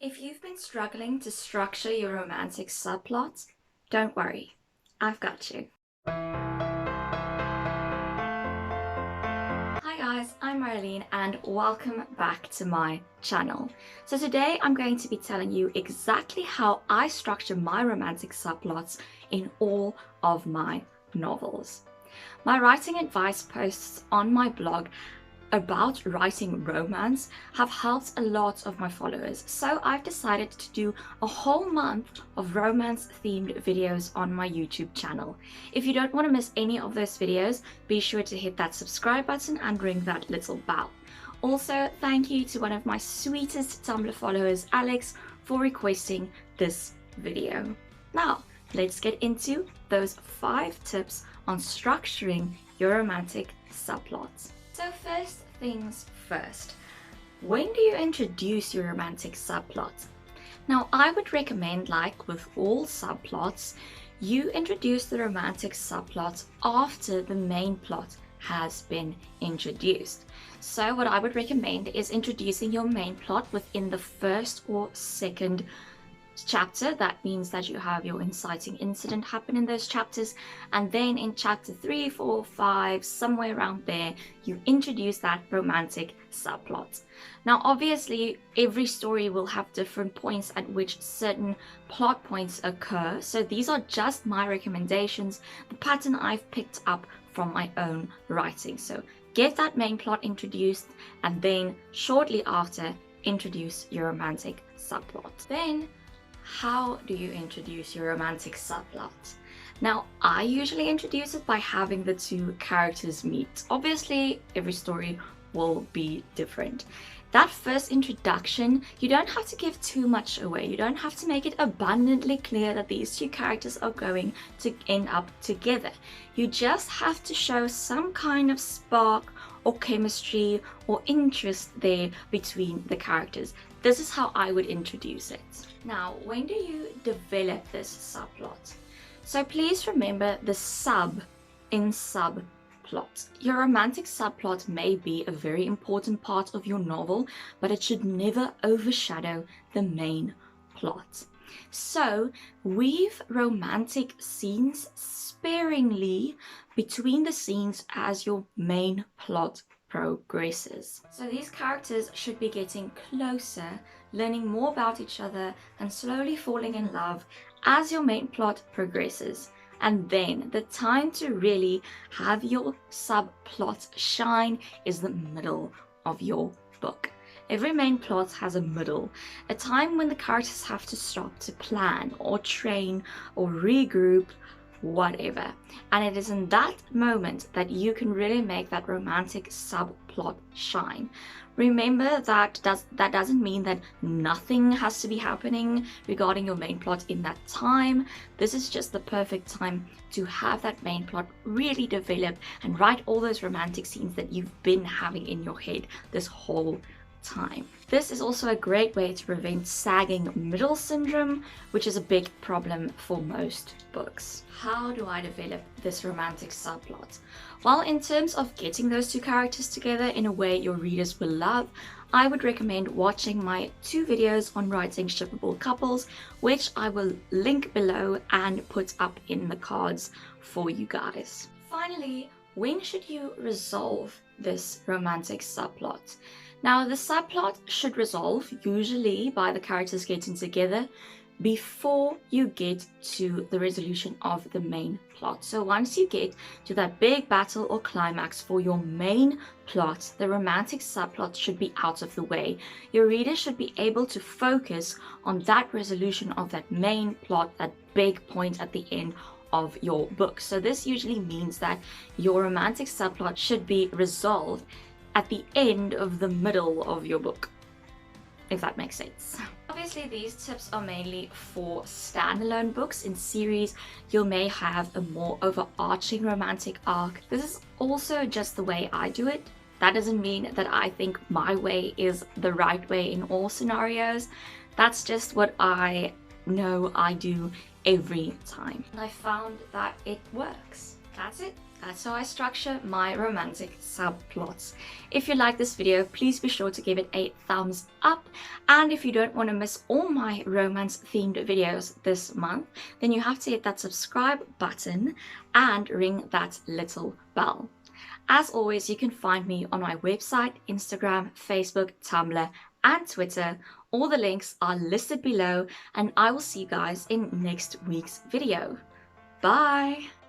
If you've been struggling to structure your romantic subplots, don't worry, I've got you. Hi guys, I'm Marlene and welcome back to my channel. So today I'm going to be telling you exactly how I structure my romantic subplots in all of my novels. My writing advice posts on my blog about writing romance have helped a lot of my followers, so I've decided to do a whole month of romance themed videos on my YouTube channel. If you don't want to miss any of those videos, be sure to hit that subscribe button and ring that little bell. Also, thank you to one of my sweetest Tumblr followers, Alex, for requesting this video. Now, let's get into those 5 tips on structuring your romantic subplots. So first things first, when do you introduce your romantic subplot? Now I would recommend, like with all subplots, you introduce the romantic subplot after the main plot has been introduced. So what I would recommend is introducing your main plot within the first or second chapter. That means that you have your inciting incident happen in those chapters, and then in chapter 3, 4, 5, somewhere around there, you introduce that romantic subplot. Now obviously every story will have different points at which certain plot points occur, so these are just my recommendations, the pattern I've picked up from my own writing. So get that main plot introduced, and then shortly after introduce your romantic subplot. Then how do you introduce your romantic subplot? Now, I usually introduce it by having the 2 characters meet. Obviously, every story will be different. That first introduction, you don't have to give too much away. You don't have to make it abundantly clear that these 2 characters are going to end up together. You just have to show some kind of spark or chemistry or interest there between the characters. This is how I would introduce it. Now, when do you develop this subplot? So please remember the sub in subplot. Your romantic subplot may be a very important part of your novel, but it should never overshadow the main plot. So weave romantic scenes sparingly between the scenes as your main plot progresses. So these characters should be getting closer, learning more about each other, and slowly falling in love as your main plot progresses. And then the time to really have your subplot shine is the middle of your book. Every main plot has a middle, a time when the characters have to stop to plan or train or regroup, whatever. And it is in that moment that you can really make that romantic subplot shine. Remember that doesn't mean that nothing has to be happening regarding your main plot in that time. This is just the perfect time to have that main plot really develop and write all those romantic scenes that you've been having in your head this whole time. This is also a great way to prevent sagging middle syndrome, which is a big problem for most books. How do I develop this romantic subplot? Well, in terms of getting those 2 characters together in a way your readers will love, I would recommend watching my 2 videos on writing shippable couples, which I will link below and put up in the cards for you guys. Finally, when should you resolve this romantic subplot? Now, the subplot should resolve usually by the characters getting together before you get to the resolution of the main plot. So once you get to that big battle or climax for your main plot, the romantic subplot should be out of the way. Your reader should be able to focus on that resolution of that main plot, that big point at the end of your book. So this usually means that your romantic subplot should be resolved at the end of the middle of your book, if that makes sense. Obviously these tips are mainly for standalone books. In series you may have a more overarching romantic arc. This is also just the way I do it. That doesn't mean that I think my way is the right way in all scenarios. That's just what I know I do every time, and I found that it works. That's it. That's how I structure my romantic subplots. If you like this video, please be sure to give it a thumbs up. And if you don't want to miss all my romance themed videos this month, then you have to hit that subscribe button and ring that little bell. As always, you can find me on my website, Instagram, Facebook, Tumblr, and Twitter. All the links are listed below, and I will see you guys in next week's video. Bye!